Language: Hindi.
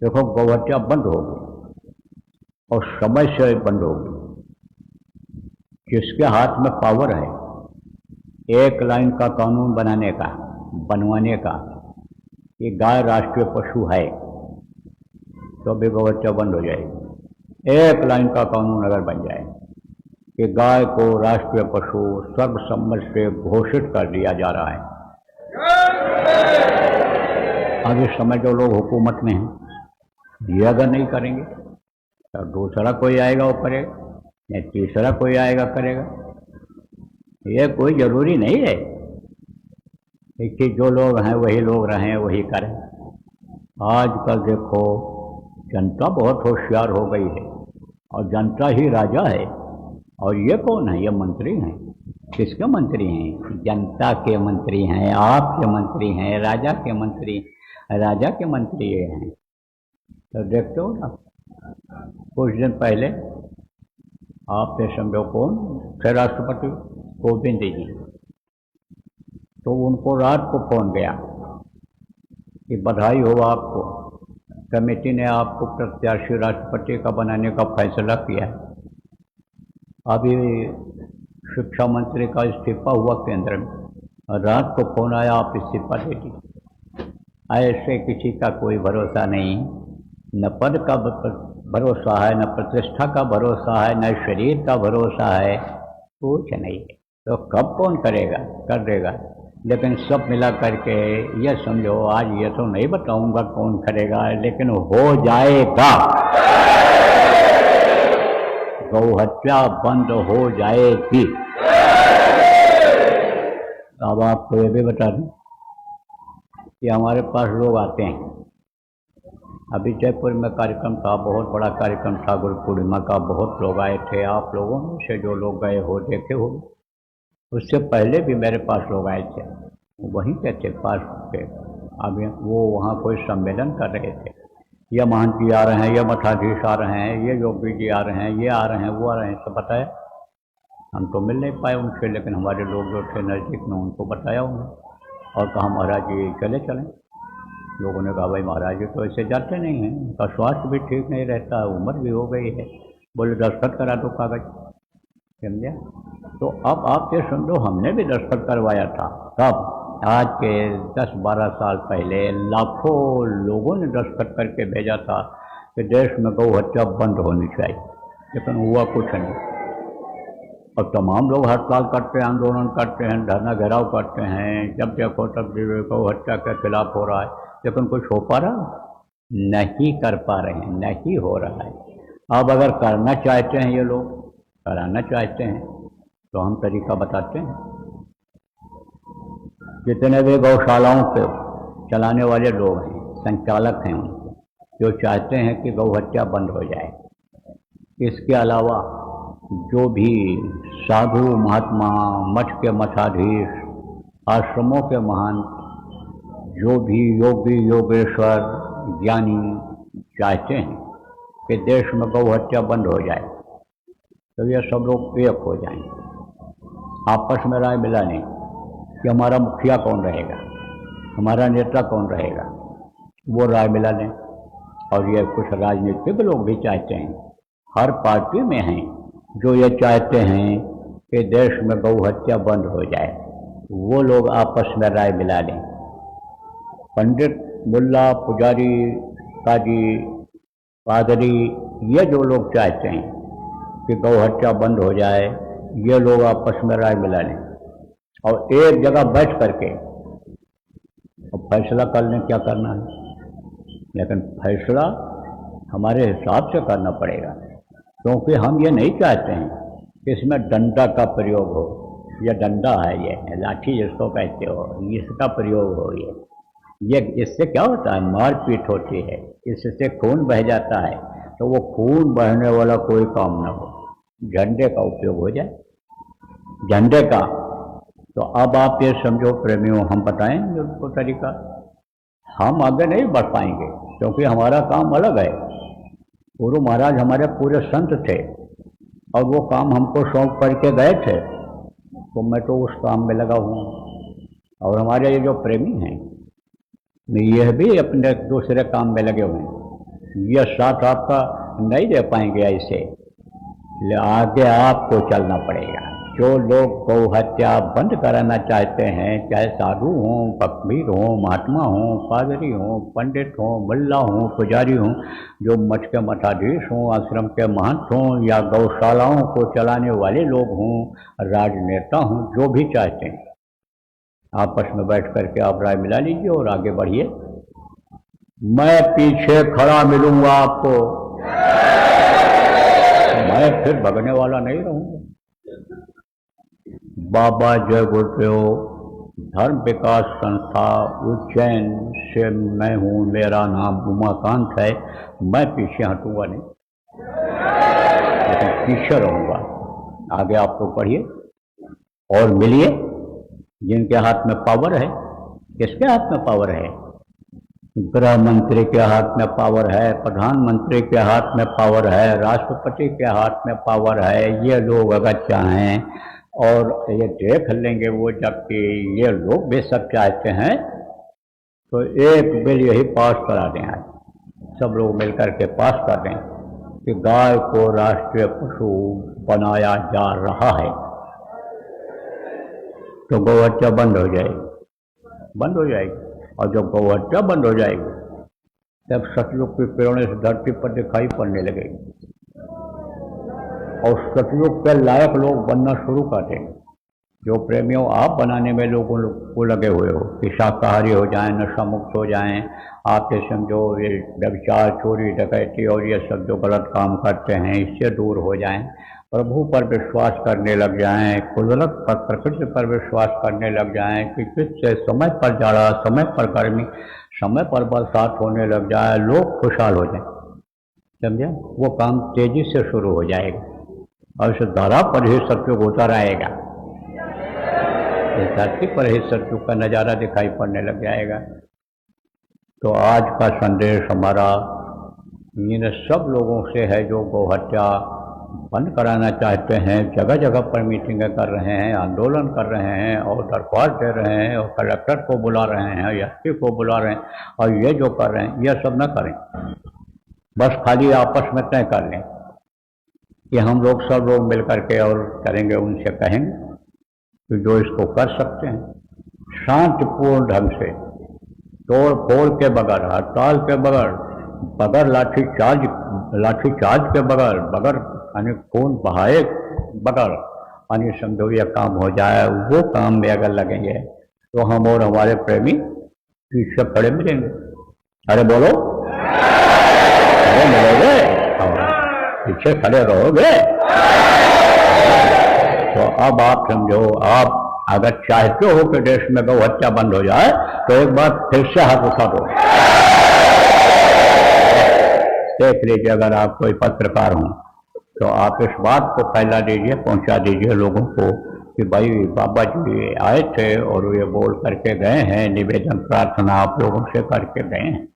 देखो गौहत्या बंद होगी और समय से बंद होगी। जिसके हाथ में पावर है एक लाइन का कानून बनाने का, बनवाने का, कि गाय राष्ट्रीय पशु है, तो भी गौहत्या बंद हो जाएगी। एक लाइन का कानून अगर बन जाए कि गाय को राष्ट्रीय पशु सर्वसम्मति से घोषित कर दिया जा रहा है। अब इस समय जो लोग हुकूमत में हैं, ये अगर नहीं करेंगे तो दूसरा कोई आएगा वो करेगा, या तीसरा कोई आएगा करेगा। ये कोई जरूरी नहीं है कि जो लोग हैं वही लोग रहें, वही करें। आजकल देखो जनता बहुत होशियार हो गई है और जनता ही राजा है। और ये कौन है? ये मंत्री हैं। किसके मंत्री हैं? जनता के मंत्री हैं, आपके मंत्री हैं, राजा के मंत्री, राजा के मंत्री ये हैं। तो देखते हो ना, कुछ दिन पहले आपने समझो कौन थे राष्ट्रपति? कोविंद जी। तो उनको रात को फोन गया कि बधाई हो आपको, कमेटी ने आपको प्रत्याशी राष्ट्रपति का बनाने का फैसला किया है। अभी शिक्षा मंत्री का इस्तीफा हुआ केंद्र में, और रात को फोन आया आप इस्तीफा दे दीजिए। ऐसे किसी का कोई भरोसा नहीं, न पद का भरोसा है, न प्रतिष्ठा का भरोसा है, न शरीर का भरोसा है, कुछ नहीं है। तो कब कौन करेगा? कर देगा। लेकिन सब मिला करके ये समझो, आज ये तो नहीं बताऊंगा कौन करेगा, लेकिन हो जाएगा। गौहत्या बंद हो जाएगी। अब आपको ये भी बता दूं कि हमारे पास लोग आते हैं। अभी जयपुर में कार्यक्रम था, बहुत बड़ा कार्यक्रम था गुरु पूर्णिमा का, बहुत लोग आए थे। आप लोगों में से जो लोग गए हो देखे हो। उससे पहले भी मेरे पास लोग आए थे, वहीं पे थे, पास पे। अभी वो वहाँ कोई सम्मेलन कर रहे थे। ये महंत जी आ रहे हैं, ये मठाधीश आ रहे हैं, ये योगी जी आ रहे हैं, ये आ रहे हैं, वो आ रहे हैं, सब बताया। हम तो मिल नहीं पाए उनसे, लेकिन हमारे लोग जो थे नज़दीक में उनको बताया उन्होंने और कहा महाराज जी चले चलें। लोगों ने कहा भाई महाराज जी तो ऐसे जाते नहीं हैं, उनका स्वास्थ्य भी ठीक नहीं रहता, उम्र भी हो गई है। बोले दस्तखत करा दो कागज, समझे? तो अब आप ये समझो, हमने भी दस्तखत करवाया था। कब? आज के 10-12 साल पहले लाखों लोगों ने दस्तखत करके भेजा था कि देश में गौ हत्या बंद होनी चाहिए, लेकिन हुआ कुछ नहीं। और तमाम लोग हड़ताल करते हैं, आंदोलन करते हैं, धरना घेराव करते हैं, जब देखो तब गौ हत्या के खिलाफ हो रहा है, लेकिन कुछ हो पा रहा नहीं, कर पा रहे हैं, नहीं हो रहा है। अब अगर करना चाहते हैं, ये लोग कराना चाहते हैं, तो हम तरीका बताते हैं। जितने भी गौशालाओं पे चलाने वाले लोग हैं, संचालक हैं, उनको जो चाहते हैं कि गौ हत्या बंद हो जाए। इसके अलावा जो भी साधु महात्मा, मठ के मठाधीश, आश्रमों के महान, जो भी योगी योगेश्वर ज्ञानी चाहते हैं कि देश में गौ हत्या बंद हो जाए, तो ये सब लोग एक हो जाएंगे, आपस में राय मिलाने कि हमारा मुखिया कौन रहेगा, हमारा नेता कौन रहेगा, वो राय मिला लें। और ये कुछ राजनीतिक लोग भी चाहते हैं, हर पार्टी में हैं, जो ये चाहते हैं कि देश में गौ हत्या बंद हो जाए, वो लोग आपस में राय मिला लें। पंडित, मुल्ला, पुजारी, काजी, पादरी, ये जो लोग चाहते हैं कि गौ हत्या बंद हो जाए, ये लोग आपस में राय मिला लें और एक जगह बैठ करके और फैसला कर लें क्या करना है। लेकिन फैसला हमारे हिसाब से करना पड़ेगा, क्योंकि हम ये नहीं चाहते हैं कि इसमें डंडा का प्रयोग हो। यह डंडा है, ये लाठी जिसको कहते हो, इसका प्रयोग हो। ये इससे क्या होता है? मारपीट होती है, इससे खून बह जाता है। तो वो खून बहने वाला कोई काम ना हो, झंडे का उपयोग हो जाए, झंडे का। तो अब आप ये समझो प्रेमियों, हम बताएंगे उनको तरीका। हम आगे नहीं बढ़ पाएंगे, क्योंकि हमारा काम अलग है। गुरु महाराज हमारे पूरे संत थे और वो काम हमको सौंप करके गए थे, तो मैं तो उस काम में लगा हूँ। और हमारे ये जो प्रेमी हैं, ये भी अपने दूसरे काम में लगे हुए हैं। ये साथ आपका नहीं दे पाएंगे ऐसे, आगे आपको चलना पड़ेगा। जो लोग गौ हत्या बंद कराना चाहते हैं, चाहे साधु हों, फकीर हों, महात्मा हों, पादरी हों, पंडित हों, मुल्ला हों, पुजारी हों, जो मठ के मठाधीश हों, आश्रम के महंत हों, या गौशालाओं को चलाने वाले लोग हों, राजनेता हों, जो भी चाहते हैं, आपस में बैठ करके आप राय मिला लीजिए और आगे बढ़िए। मैं पीछे खड़ा मिलूंगा आपको, मैं फिर भगने वाला नहीं रहूंगा। बाबा जय गुरुदेव धर्म विकास संस्था उज्जैन से मैं हूँ, मेरा नाम उमाकांत है। मैं पीछे हटूंगा नहीं, लेकिन पीछे रहूंगा। आगे आप लोग पढ़िए और मिलिए। जिनके हाथ में पावर है, किसके हाथ में पावर है? गृह मंत्री के हाथ में पावर है, प्रधानमंत्री के हाथ में पावर है, राष्ट्रपति के हाथ में पावर है। ये लोग अगर चाहें और ये देख लेंगे वो, जबकि ये लोग भी सब चाहते हैं, तो एक बिल यही पास करा दें। आज सब लोग मिलकर के पास कर दें कि गाय को राष्ट्रीय पशु बनाया जा रहा है, तो गौ हत्या बंद हो जाएगी, बंद हो जाएगी। और जब गौ हत्या बंद हो जाएगी, तब सतयुग की किरणें से धरती पर दिखाई पड़ने लगेगी और सतयुग के लायक लोग बनना शुरू कर देंगे। जो प्रेमियों आप बनाने में लोगों को लगे हुए हो कि शाकाहारी हो जाएं, नशा मुक्त हो जाएं, आप ये समझो ये व्यभिचार, चोरी, डकैती और ये सब जो गलत काम करते हैं, इससे दूर हो जाएं, प्रभु पर विश्वास करने लग जाएं, कुदरत पर, प्रकृति पर विश्वास करने लग जाएं कि किससे समय पर जाड़ा, समय पर गर्मी, समय पर बरसात होने लग जाए, लोग खुशहाल हो जाएं। समझे? वो काम तेजी से शुरू हो जाएगा और इस धारा पर ही सतयुग होता रहेगा। इस धरती पर ही सतयुग का नज़ारा दिखाई पड़ने लग जाएगा। तो आज का संदेश हमारा इन सब लोगों से है जो गौ हत्या बंद कराना चाहते हैं, जगह जगह पर मीटिंगें कर रहे हैं, आंदोलन कर रहे हैं और दरख्वास्त दे रहे हैं और कलेक्टर को बुला रहे हैं, एसपी को बुला रहे हैं, और ये जो कर रहे हैं ये सब न करें। बस खाली आपस में तय कर लें कि हम लोग सब लोग मिल करके और करेंगे, उनसे कहेंगे कि जो इसको कर सकते हैं शांतिपूर्ण ढंग से, तोड़ फोड़ के बगैर, हड़ताल के बगैर, बगैर लाठीचार्ज के बगैर, बगैर यानी खून बहाए बगैर, यानी समझो ये काम हो जाए। वो काम में अगर लगेंगे तो हम और हमारे प्रेमी पीछे खड़े मिलेंगे। अरे बोलो, अरे मिलोगे, पीछे खड़े रहोगे। तो अब आप समझो, आप अगर चाहते हो कि देश में गौ हत्या बंद हो जाए, तो एक बार फिर से हाथ उठा दो। देख लीजिए, अगर आप कोई पत्रकार हों तो आप इस बात को फैला दीजिए, पहुंचा दीजिए लोगों को कि भाई बाबा जी आए थे और ये बोल करके गए हैं, निवेदन प्रार्थना आप लोगों से करके गए हैं।